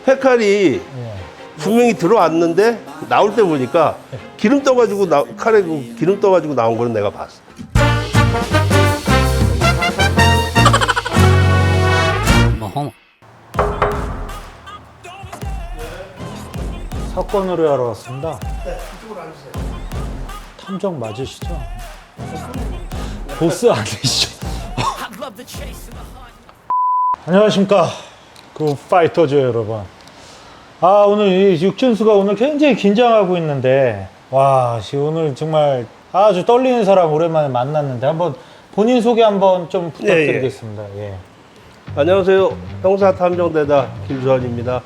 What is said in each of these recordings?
페칼이 분명히 들어왔는데 나올 때 보니까 기름 떠가지고 칼에 기름 떠가지고 나온 거는 내가 봤어. 사건 의뢰하러 왔습니다. 네, 이쪽으로 앉으세요. 탐정 맞으시죠? 보스 아니시죠? 안녕하십니까 그 파이터즈 여러분. 아, 오늘 이 육준수가 오늘 굉장히 긴장하고 있는데, 와, 오늘 정말 아주 떨리는 사람 오랜만에 만났는데 한번 본인 소개 한번 좀 부탁드리겠습니다. 예. 안녕하세요. 형사탐정대다 김수환입니다.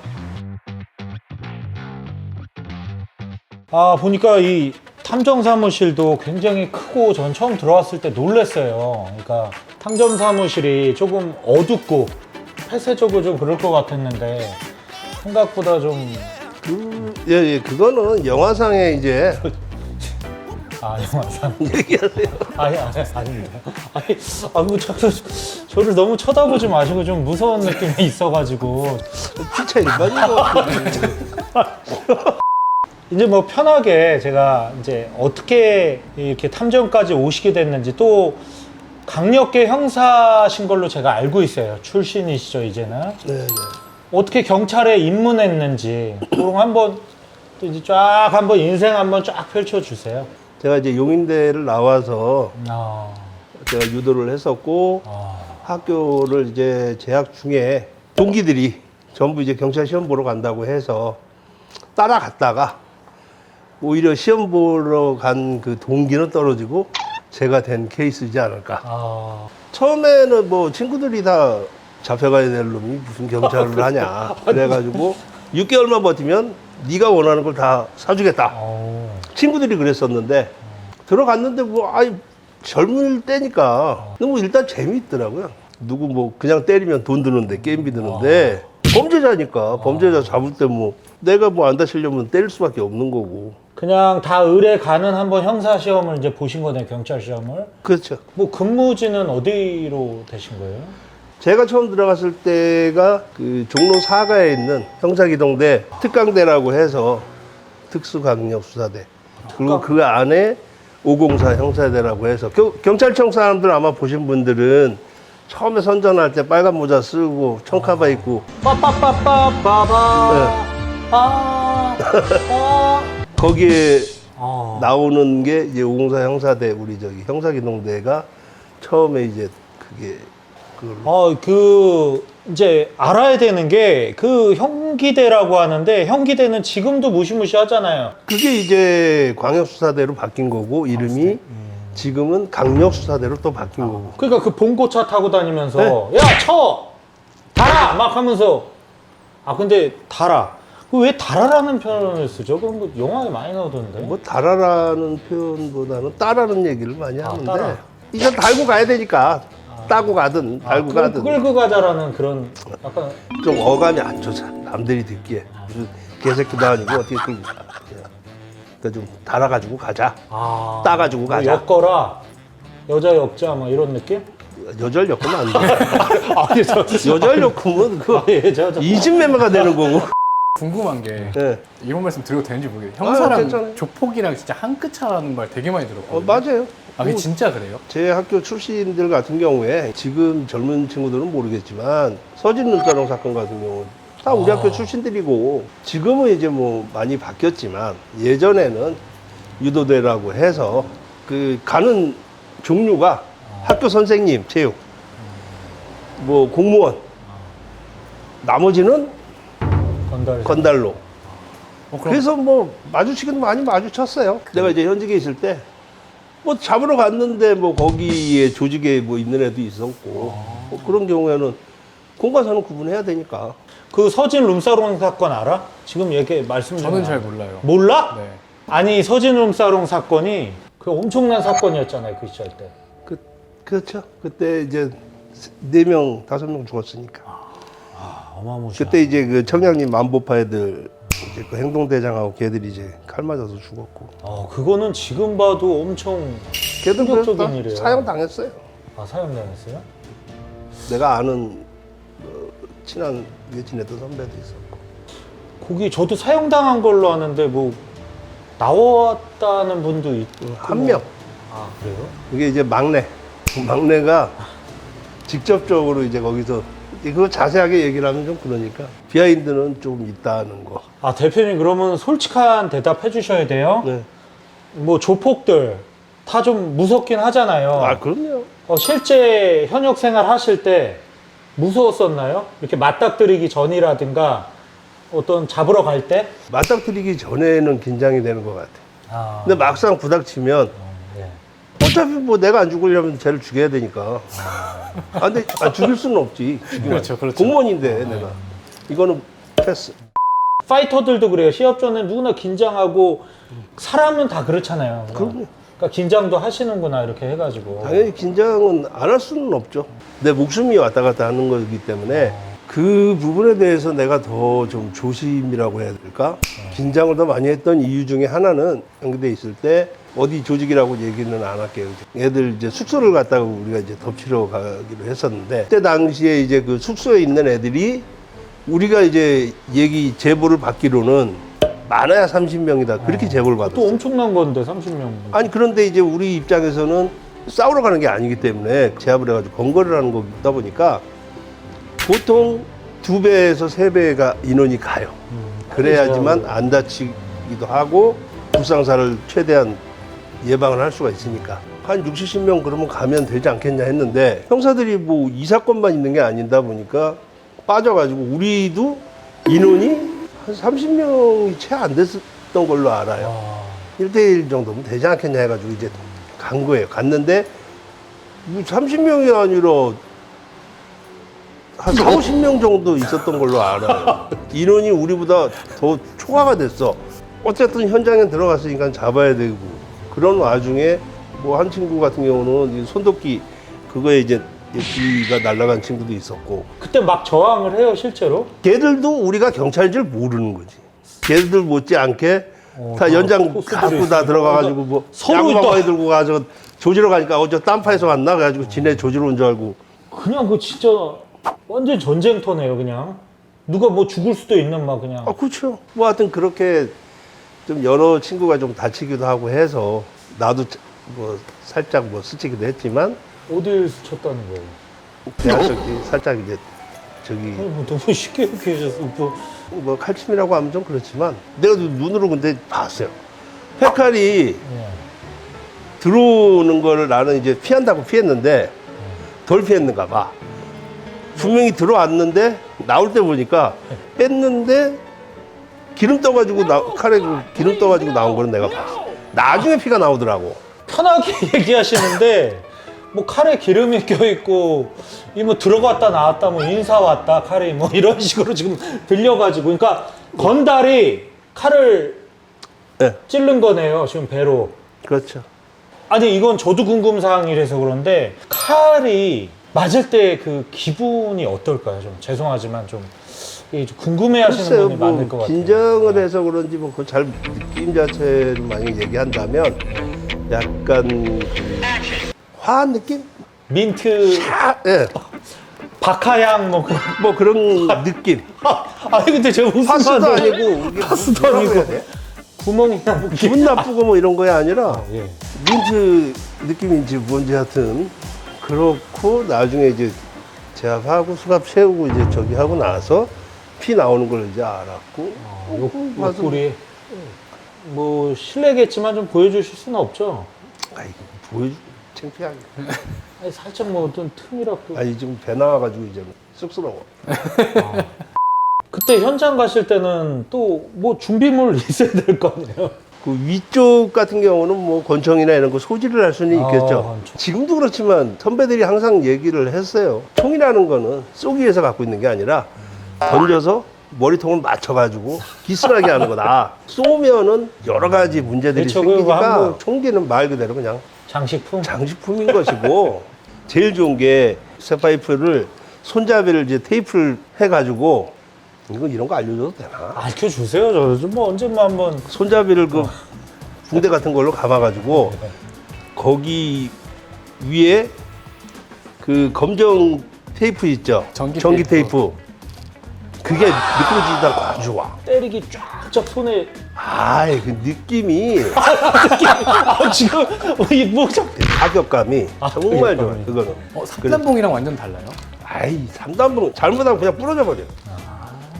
아, 보니까 이 탐정 사무실도 굉장히 크고 전 처음 들어왔을 때 놀랐어요. 그러니까 탐정 사무실이 조금 어둡고 폐쇄적이고 좀 그럴 것 같았는데 생각보다 좀 그거는 영화상에 이제 영화상 얘기하세요. 아닙니다. 뭐 자꾸 저를 너무 쳐다보지 마시고 좀 무서운 느낌이 있어가지고 피차 일반인 것 같아요. 이제 뭐 편하게 제가 이제 어떻게 이렇게 탐정까지 오시게 됐는지, 또 강력계 형사신 걸로 제가 알고 있어요. 출신이시죠 이제는. 네. 어떻게 경찰에 입문했는지 그런 거 한번 또 이제 쫙 한번 인생 한번 쫙 펼쳐주세요. 제가 이제 용인대를 나와서 제가 유도를 했었고 학교를 이제 재학 중에 동기들이 전부 이제 경찰 시험 보러 간다고 해서 따라갔다가 오히려 시험 보러 간 그 동기는 떨어지고 제가 된 케이스이지 않을까. 처음에는 뭐 친구들이 다 잡혀가야 될 놈이 무슨 경찰을 하냐 그래가지고 6개월만 버티면 네가 원하는 걸 다 사주겠다. 친구들이 그랬었는데 들어갔는데 뭐 젊을 때니까 너무 일단 재미있더라고요. 누구 뭐 그냥 때리면 돈 드는데 게임비 드는데 범죄자니까 범죄자 잡을 때 뭐 내가 뭐 안 다치려면 때릴 수밖에 없는 거고. 그냥 다 의뢰 가는 한번 형사 시험을 이제 보신 거네요. 경찰 시험을. 그렇죠. 뭐 근무지는 어디로 되신 거예요? 제가 처음 들어갔을 때가 그 종로 4가에 있는 형사기동대 특강대라고 해서 특수강력수사대, 그리고 그 안에 504 형사대라고 해서 경찰청 사람들 아마 보신 분들은 처음에 선전할 때 빨간 모자 쓰고 청카바 입고 거기에 나오는 게 이제 504 형사대, 우리 저기 형사기동대가 처음에 이제 그게 이제 알아야 되는 게 그 형기대라고 하는데, 형기대는 지금도 무시무시하잖아요. 그게 이제 광역수사대로 바뀐 거고 이름이 지금은 강력수사대로 또 바뀐 거고. 그러니까 그 봉고차 타고 다니면서 네. 야, 쳐! 달아! 막 하면서. 근데 달아. 왜 달아라는 표현을 쓰죠? 그런 거 영화에 많이 나오던데. 뭐 달아라는 표현보다는 따라는 얘기를 많이 하는데 따라. 이제 달고 가야 되니까 따고 가든 달고 가든 끌고 가자라는 그런 약간 좀 어감이 안 좋잖아. 남들이 듣기에 무슨 개새끼도 아니고 어떻게 끌고 가. 그러니까 좀 달아가지고 가자. 따가지고 뭐 가자. 엮어라, 여자 엮자, 뭐 이런 느낌? 여자를 엮으면 안 돼. 여자를 엮으면 그 저. 이진매매가 되는 거고. 궁금한 게 네. 이런 말씀 드려도 되는지 모르겠어요. 형사랑 괜찮아요. 조폭이랑 진짜 한 끗 차라는 말 되게 많이 들었거든요. 맞아요. 그게 진짜 그래요? 제 학교 출신들 같은 경우에 지금 젊은 친구들은 모르겠지만 서진 눈자롱 사건 같은 경우는 다 우리 학교 출신들이고, 지금은 이제 뭐 많이 바뀌었지만 예전에는 유도대라고 해서 그 가는 종류가 학교 선생님 체육, 뭐 공무원, 나머지는 건달로. 그래서 뭐 마주치기도 많이 마주쳤어요. 내가 이제 현직에 있을 때 뭐 잡으러 갔는데 뭐 거기에 조직에 뭐 있는 애도 있었고 뭐 그런 경우에는 공과사는 구분해야 되니까. 그 서진 룸사롱 사건 알아? 지금 얘기 말씀 좀. 저는 잘 몰라요. 몰라? 네. 아니, 서진 룸사롱 사건이 그 엄청난 사건이었잖아요, 그 시절 때. 그렇죠. 그때 이제 4명, 5명 죽었으니까. 어마무시한. 그때 이제 그 청량리 만보파 애들 이제 그 행동대장하고 걔들이 이제 칼 맞아서 죽었고. 그거는 지금 봐도 엄청 걔들 충격적인 일이에요. 사형 당했어요. 사형당했어요? 내가 아는 친한 지냈던 선배도 있었고. 거기 저도 사용당한 걸로 아는데 뭐 나왔다는 분도 있고 한 명. 아 그래요? 이게 이제 막내가 직접적으로 이제 거기서 그거 자세하게 얘기를 하면 좀 그러니까 비하인드는 좀 있다는 거. 아 대표님 그러면 솔직한 대답 해주셔야 돼요. 네. 뭐 조폭들 다 좀 무섭긴 하잖아요. 아 그럼요. 실제 현역 생활 하실 때 무서웠었나요? 이렇게 맞닥뜨리기 전이라든가 어떤 잡으러 갈 때? 맞닥뜨리기 전에는 긴장이 되는 것 같아. 아, 근데 막상 부닥치면 네. 어차피 뭐 내가 안 죽으려면 쟤를 죽여야 되니까. 아, 근데 죽일 수는 없지. 죽이면. 그렇죠, 그렇죠. 공무원인데 내가. 이거는 패스. 파이터들도 그래요. 시합 전에 누구나 긴장하고 사람은 다 그렇잖아요. 그럼요. 그러니까 긴장도 하시는구나 이렇게 해가지고. 당연히 긴장은 안 할 수는 없죠. 내 목숨이 왔다 갔다 하는 거기 때문에 그 부분에 대해서 내가 더 좀 조심이라고 해야 될까? 긴장을 더 많이 했던 이유 중에 하나는 연계돼 있을 때 어디 조직이라고 얘기는 안 할게요. 애들 이제 숙소를 갔다가 우리가 이제 덮치러 가기로 했었는데 그때 당시에 이제 그 숙소에 있는 애들이 우리가 이제 제보를 받기로는 많아야 30명이다. 그렇게 제보를 또 받았어요. 엄청난 건데 30명. 아니 그런데 이제 우리 입장에서는 싸우러 가는 게 아니기 때문에 제압을 해가지고 건거를 하는 거다 보니까 보통 2배에서 3배가 인원이 가요. 그래야지만 안 다치기도 하고 불상사를 최대한 예방을 할 수가 있으니까 한 60, 70명 그러면 가면 되지 않겠냐 했는데 형사들이 뭐 이 사건만 있는 게 아니다 보니까 빠져가지고 우리도 인원이 한 30명이 채 안 됐었던 걸로 알아요. 1대1 정도면 되지 않겠냐 해가지고 이제 간 거예요. 갔는데 뭐 30명이 아니라 한 4, 50명 정도 있었던 걸로 알아요. 인원이 우리보다 더 초과가 됐어. 어쨌든 현장에 들어갔으니까 잡아야 되고 그런 와중에 뭐 한 친구 같은 경우는 이 손도끼 그거에 이제 귀가 날아간 친구도 있었고 그때 막 저항을 해요 실제로? 걔들도 우리가 경찰인 줄 모르는 거지. 걔들 못지않게 다 다 연장 포스들이 갖고 다 있으니까. 들어가가지고 뭐 서로 야구방망이 또- 들고 가서 조지러 가니까 어저 딴파에서 왔나? 그래가지고 지네 조지러 온 줄 알고 그냥 그 진짜 완전 전쟁터네요 그냥. 누가 뭐 죽을 수도 있는 막 그냥. 아 그렇죠. 뭐 하여튼 그렇게 좀 여러 친구가 좀 다치기도 하고 해서 나도 뭐 살짝 뭐 스치기도 했지만 어딜 쳤다는 거예요? 대학 저기 살짝 이제 저기 아니, 뭐 너무 쉽게 이렇게 해줬어. 뭐 칼침이라고 하면 좀 그렇지만 내가 눈으로 근데 봤어요. 헤칼이 예. 들어오는 거를 나는 이제 피한다고 피했는데 덜 피했는가 봐. 분명히 들어왔는데 나올 때 보니까 뺐는데 기름 떠가지고 칼에 그 기름 떠가지고 나온 거는 내가 봤어. 나중에 피가 나오더라고. 편하게 얘기하시는데 뭐 칼에 기름이 껴있고 이 뭐 들어갔다 나왔다 뭐 인사 왔다 칼이 뭐 이런 식으로 지금 들려가지고 그러니까 건달이 칼을 네, 찌른 거네요 지금 배로. 그렇죠. 아니 이건 저도 궁금사항이라서 그런데 칼이 맞을 때 그 기분이 어떨까요? 좀 죄송하지만 좀 이게 좀 궁금해하시는 글쎄요, 분이 많을 것 뭐 같아요. 긴장을 해서 그런지 뭐 그 잘 느낌 자체를 만약 얘기한다면 약간 그 화한 느낌? 민트, 예, 박하향 뭐 그런. 뭐 그런 느낌. 아니 근데 제가 무슨 파스도 말을- 아니고 이게 파스도 뭐라고 아니고 해야 돼? 구멍이나 뭐 기분 나쁘고 뭐 이런 거야 아니라 예. 민트 느낌인지 뭔지 하여튼 그렇고 나중에 이제 제압하고 수갑 채우고 이제 저기 하고 나서 피 나오는 걸 이제 알았고 와서 옆구리 뭐 실례겠지만 좀 보여주실 수는 없죠? 아이 보여주 창피하게 아니 살짝 뭐 어떤 틈이라도. 아니 지금 배 나와가지고 이제 쑥스러워. 그때 현장 가실 때는 또 뭐 준비물 있어야 될 거 아니에요? 그 위쪽 같은 경우는 뭐 권총이나 이런 거 소지를 할 수는 있겠죠. 권총. 지금도 그렇지만 선배들이 항상 얘기를 했어요. 총이라는 거는 쏘기 위해서 갖고 있는 게 아니라 던져서 머리통을 맞춰가지고 기스나게 하는 거다. 쏘면은 여러 가지 문제들이 그렇죠. 그거 생기니까 한국- 총기는 말 그대로 그냥 장식품? 장식품인 것이고 제일 좋은 게 쇠파이프를 손잡이를 이제 테이프를 해가지고 이거 이런 거 알려줘도 되나? 알려주세요. 저도 뭐 언제만 한번. 손잡이를 그 붕대 같은 걸로 감아가지고 거기 위에 그 검정 테이프 있죠? 전기 테이프. 테이프. 그게 미끄러지다 아주 좋아. 때리기 쫙쫙 손에. 아이, 그 느낌이, 지금, 뭐, 타격감이 정말 좋아, 타격감이. 그거는. 삼단봉이랑 완전 달라요? 아이, 삼단봉, 잘못하면 그냥 부러져 버려.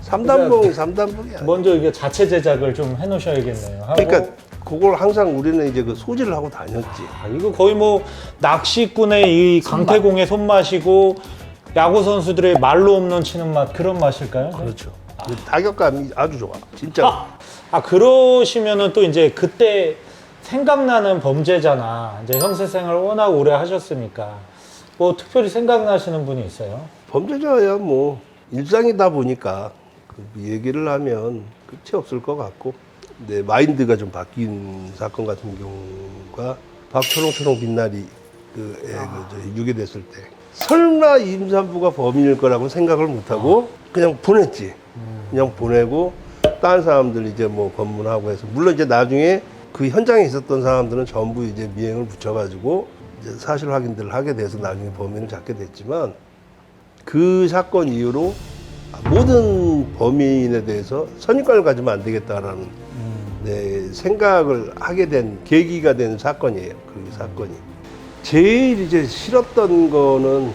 삼단봉이 삼단봉이야. 먼저 이게 자체 제작을 좀 해놓으셔야겠네요. 하고. 그러니까, 그걸 항상 우리는 이제 그 소지를 하고 다녔지. 이거 거의 뭐 낚시꾼의 이 강태공의 손맛이고 야구 선수들의 말로 없는 치는 맛 그런 맛일까요? 그렇죠. 그 타격감이 아주 좋아. 진짜. 그러시면은 또 이제 그때 생각나는 범죄자나 이제 형사 생활 워낙 오래 하셨으니까 뭐 특별히 생각나시는 분이 있어요? 범죄자야 뭐 일상이다 보니까 그 얘기를 하면 끝이 없을 것 같고, 내 마인드가 좀 바뀐 사건 같은 경우가 박초롱초롱 빛나리 유괴됐을 때 설마 임산부가 범인일 거라고 생각을 못하고 그냥 보냈지. 그냥 보내고 다른 사람들 이제 뭐 검문하고 해서, 물론 이제 나중에 그 현장에 있었던 사람들은 전부 이제 미행을 붙여가지고 이제 사실 확인들을 하게 돼서 나중에 범인을 잡게 됐지만, 그 사건 이후로 모든 범인에 대해서 선입관을 가지면 안 되겠다라는 생각을 하게 된 계기가 된 사건이에요. 그 사건이. 제일 이제 싫었던 거는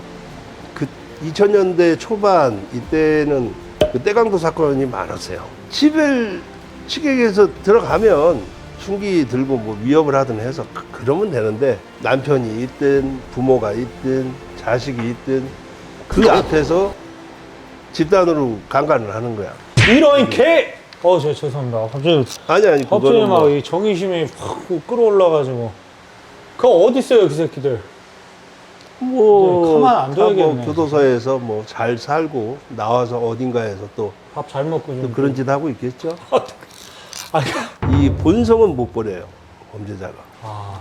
그 2000년대 초반 이때는 그 떼강도 사건이 많았어요. 집을 시객에서 들어가면 흉기 들고 뭐 위협을 하든 해서 그러면 되는데, 남편이 있든 부모가 있든 자식이 있든 그 앞에서 집단으로 강간을 하는 거야. 이런 개! 저 죄송합니다. 갑자기 아니 갑자기 그거는 막 뭐 이 정의심이 확 끌어올라가지고 그거 어디 있어요 그 새끼들? 가만 안 둬야겠네. 교도소에서 뭐 잘 살고 나와서 어딘가에서 또 밥 잘 먹고 좀 그런 짓 하고 있겠죠. 아니, 이 본성은 못 버려요, 범죄자가.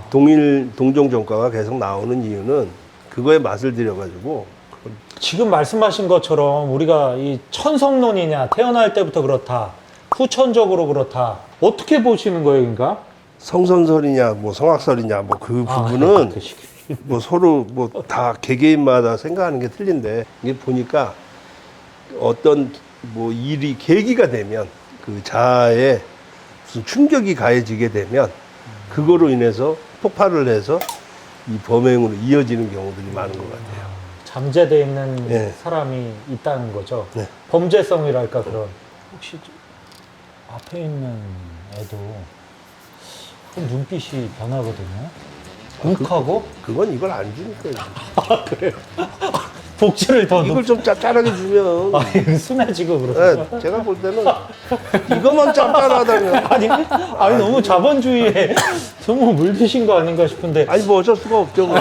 동종 전과가 계속 나오는 이유는 그거에 맛을 들여가지고. 지금 말씀하신 것처럼 우리가 이 천성론이냐 태어날 때부터 그렇다 후천적으로 그렇다 어떻게 보시는 거예요, 그러니까? 성선설이냐 뭐 성악설이냐 뭐 그 부분은 그 시기. 뭐 서로 뭐 다 개개인마다 생각하는 게 틀린데, 이게 보니까 어떤 뭐 일이 계기가 되면 그 자아에 무슨 충격이 가해지게 되면 그거로 인해서 폭발을 해서 이 범행으로 이어지는 경우들이 많은 것 같아요. 잠재되어 있는 네. 사람이 있다는 거죠. 네. 범죄성이랄까 그런. 혹시 앞에 있는 애도 눈빛이 변하거든요. 욱하고? 그건 이걸 안 주니까요. 그래요? 복지를 더 이걸 좀 짭짤하게 주면. 순해지고 그러죠. 네, 제가 볼 때는 이것만 짭짤하다면. 아니 너무 자본주의에 너무 물드신 거 아닌가 싶은데. 아니 뭐 어쩔 수가 없죠. 뭐.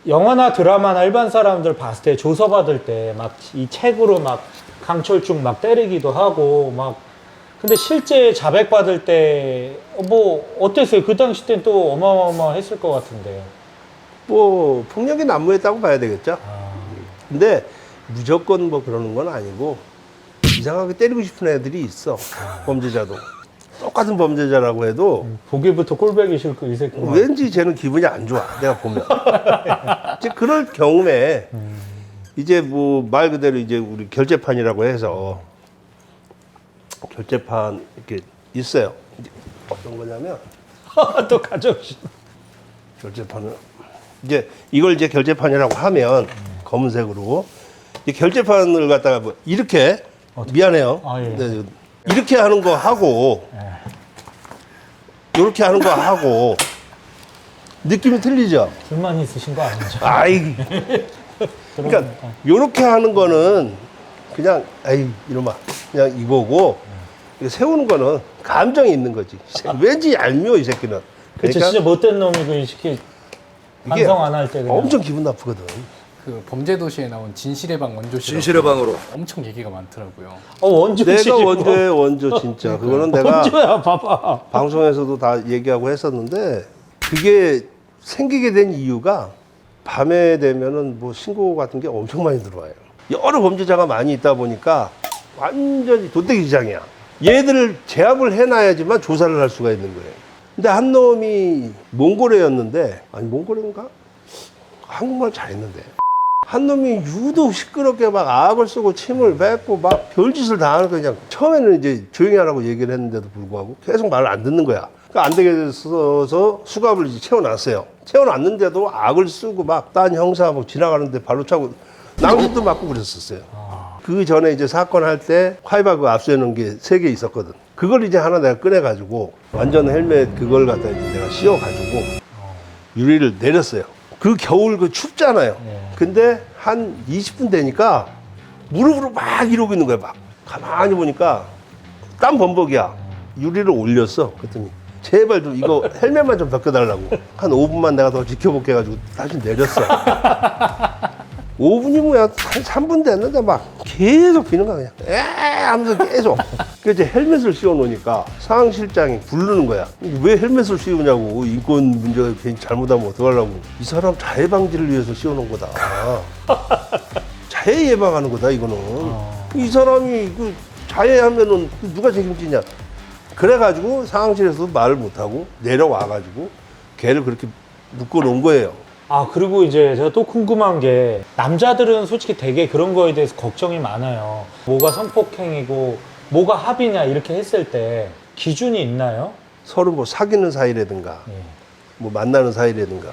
영화나 드라마나 일반 사람들 봤을 때 조서 받을 때 막 이 책으로 막 강철중 막 때리기도 하고 막, 근데 실제 자백 받을 때 뭐 어땠어요? 그 당시 땐 또 어마어마했을 것 같은데. 뭐 폭력이 난무했다고 봐야 되겠죠. 근데 무조건 뭐 그러는 건 아니고, 이상하게 때리고 싶은 애들이 있어. 범죄자도 똑같은 범죄자라고 해도 보기부터 꼴배기 싫고 이 새끼. 왠지 쟤는 기분이 안 좋아, 내가 보면. 이제 그럴 경우에 이제 뭐 말 그대로 이제 우리 결재판이라고 해서 결재판 이렇게 있어요. 이제 어떤 거냐면 또 가져오시. 결재판은 이제 이걸 이제 결재판이라고 하면 검은색으로 이 결재판을 갖다가 뭐 이렇게 미안해요. 예. 네, 이렇게 하는 거 하고 이렇게 하는 거 하고 느낌이 틀리죠. 불만 있으신 거 아니죠? 아이, 그러니까 이렇게 하는 거는 그냥 아이 이놈아 그냥 이거고, 이거 세우는 거는 감정이 있는 거지. 왠지 얄미워 이 새끼는. 그렇죠. 진짜 못된 놈이고 이 새끼 반성 안 할 때 그냥. 엄청 기분 나쁘거든. 그 범죄도시에 나온 진실의 방 원조 씨 진실의 방으로. 엄청 얘기가 많더라고요. 원조지. 내가 원조에 원조 진짜. 그거는 내가 원조야, 봐봐. 방송에서도 다 얘기하고 했었는데, 그게 생기게 된 이유가 밤에 되면은 뭐 신고 같은 게 엄청 많이 들어와요. 여러 범죄자가 많이 있다 보니까 완전히 돈떼기 시장이야. 얘들을 제압을 해놔야지만 조사를 할 수가 있는 거예요. 근데 한 놈이 몽골애였는데, 아니 몽골애인가? 한국말 잘했는데. 한 놈이 유독 시끄럽게 막 악을 쓰고 침을 뱉고 막 별짓을 다 하는 거 그냥 처음에는 이제 조용히 하라고 얘기를 했는데도 불구하고 계속 말을 안 듣는 거야. 그러니까 안 되게 돼서 수갑을 이제 채워놨어요. 채워놨는데도 악을 쓰고 막 딴 형사 뭐 지나가는데 발로 차고 낭심도 맞고 그랬었어요. 그 전에 이제 사건 할 때 화이바그 압수해 놓은 게 3개 있었거든. 그걸 이제 하나 내가 꺼내가지고 완전 헬멧 그걸 갖다 이제 내가 씌워가지고 유리를 내렸어요. 그 겨울 그 춥잖아요. 근데 한 20분 되니까 무릎으로 막 이러고 있는 거야. 막 가만히 보니까 땀 범벅이야. 유리를 올렸어. 그랬더니 제발 좀 이거 헬멧만 좀 벗겨달라고. 한 5분만 내가 더 지켜볼게 해가지고 다시 내렸어. 5분이 뭐야? 한 3분 됐는데 막 계속 비는 거야. 그냥 에 하면서 계속. 그 이제 헬멧을 씌워놓으니까 상황실장이 부르는 거야. 왜 헬멧을 씌우냐고. 인권 문제가 괜히 잘못하면 어떡하려고. 이 사람 자해 방지를 위해서 씌워놓은 거다. 자해 예방하는 거다 이거는. 이 사람이 그 자해하면은 누가 책임지냐. 그래가지고 상황실에서도 말을 못하고 내려와가지고 걔를 그렇게 묶어놓은 거예요. 아, 그리고 이제 제가 또 궁금한 게 남자들은 솔직히 되게 그런 거에 대해서 걱정이 많아요. 뭐가 성폭행이고 뭐가 합의냐 이렇게 했을 때 기준이 있나요? 서로 뭐 사귀는 사이라든가 예. 뭐 만나는 사이라든가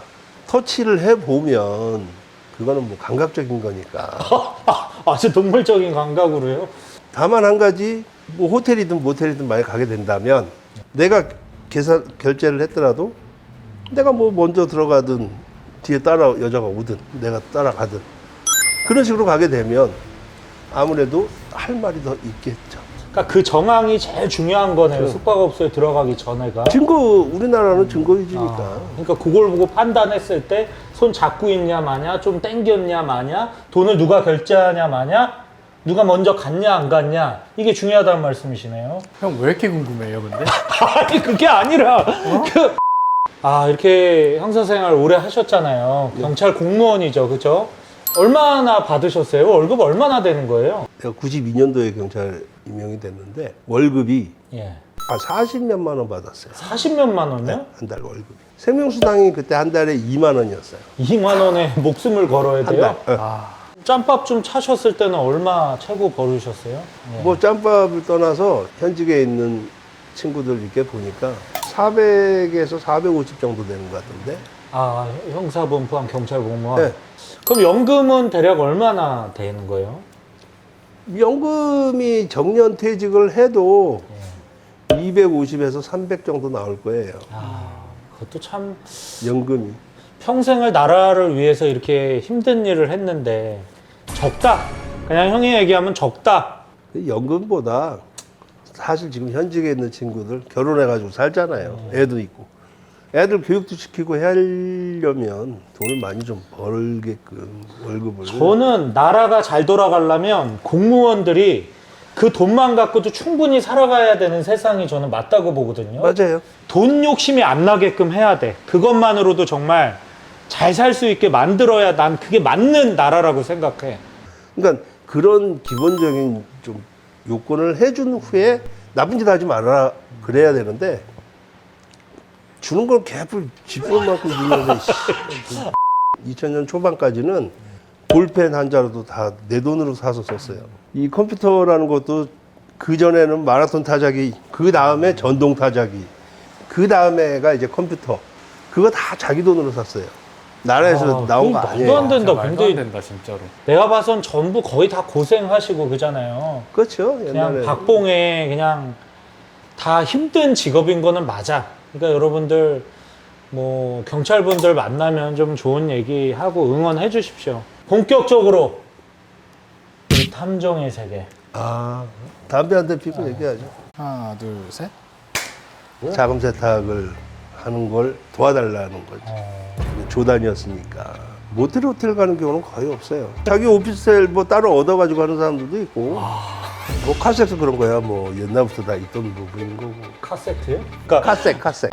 터치를 해보면 그거는 뭐 감각적인 거니까. 아주 동물적인 감각으로요? 다만 한 가지 뭐 호텔이든 모텔이든 만약 가게 된다면 내가 결제를 했더라도 내가 뭐 먼저 들어가든 뒤에 따라 여자가 오든 내가 따라가든 그런 식으로 가게 되면 아무래도 할 말이 더 있겠죠. 그러니까 그 정황이 제일 중요한 거네요. 숙박업소에 들어가기 전에가. 증거, 우리나라는 증거 위주니까. 그러니까 그걸 보고 판단했을 때 손 잡고 있냐 마냐, 좀 땡겼냐 마냐, 돈을 누가 결제하냐 마냐, 누가 먼저 갔냐 안 갔냐, 이게 중요하다는 말씀이시네요. 형 왜 이렇게 궁금해요, 근데? 아니 그게 아니라 이렇게 형사생활 오래 하셨잖아요. 경찰 공무원이죠, 그죠? 얼마나 받으셨어요? 월급 얼마나 되는 거예요? 내가 92년도에 경찰 임용이 됐는데 월급이 예. 40몇만 원 받았어요. 40몇만 원요? 네, 한 달 월급이. 생명수당이 그때 한 달에 2만 원이었어요. 2만 원에 목숨을 걸어야 한 돼요? 달. 짬밥 좀 차셨을 때는 얼마 최고 벌으셨어요? 예. 뭐 짬밥을 떠나서 현직에 있는 친구들 이렇게 보니까 400에서 450 정도 되는 것 같은데. 아, 형사분 포함 경찰 공무원? 네. 그럼 연금은 대략 얼마나 되는 거예요? 연금이 정년 퇴직을 해도 250에서 300 정도 나올 거예요. 그것도 참 연금이. 평생을 나라를 위해서 이렇게 힘든 일을 했는데 적다. 그냥 형이 얘기하면 적다. 연금보다 사실 지금 현직에 있는 친구들 결혼해가지고 살잖아요. 애도 있고. 애들 교육도 시키고 하려면 돈을 많이 좀 벌게끔 월급을. 저는 나라가 잘 돌아가려면 공무원들이 그 돈만 갖고도 충분히 살아가야 되는 세상이 저는 맞다고 보거든요. 맞아요. 돈 욕심이 안 나게끔 해야 돼. 그것만으로도 정말 잘 살 수 있게 만들어야 난 그게 맞는 나라라고 생각해. 그러니까 그런 기본적인 좀 요건을 해준 후에 나쁜 짓 하지 말아라 그래야 되는데 주는 걸 개뿔 지푸른 만큼 주면서 2000년 초반까지는 볼펜 한 자루도 다 내 돈으로 사서 썼어요. 이 컴퓨터라는 것도 그 전에는 마라톤 타자기, 그 다음에 전동 타자기, 그 다음에가 이제 컴퓨터. 그거 다 자기 돈으로 샀어요. 나라에서 나온 거 말도 아니에요. 안 된다. 말도 근데 안 된다, 진짜로. 내가 봐선 전부 거의 다 고생하시고 그잖아요. 그렇죠. 그냥 옛날에. 박봉에 그냥 다 힘든 직업인 거는 맞아. 그러니까 여러분들 뭐 경찰분들 만나면 좀 좋은 얘기하고 응원해 주십시오. 본격적으로 이 탐정의 세계. 담배 한 대 피고 얘기하죠. 하나, 둘, 셋. 자금 세탁을 하는 걸 도와달라는 거죠. 조단이었으니까. 모텔 호텔 가는 경우는 거의 없어요. 자기 오피스텔 뭐 따로 얻어가지고 하는 사람들도 있고. 뭐 카세트 그런 거야 뭐 옛날부터 다 있던 부분인 거고. 카세트요? 그러니까 카세.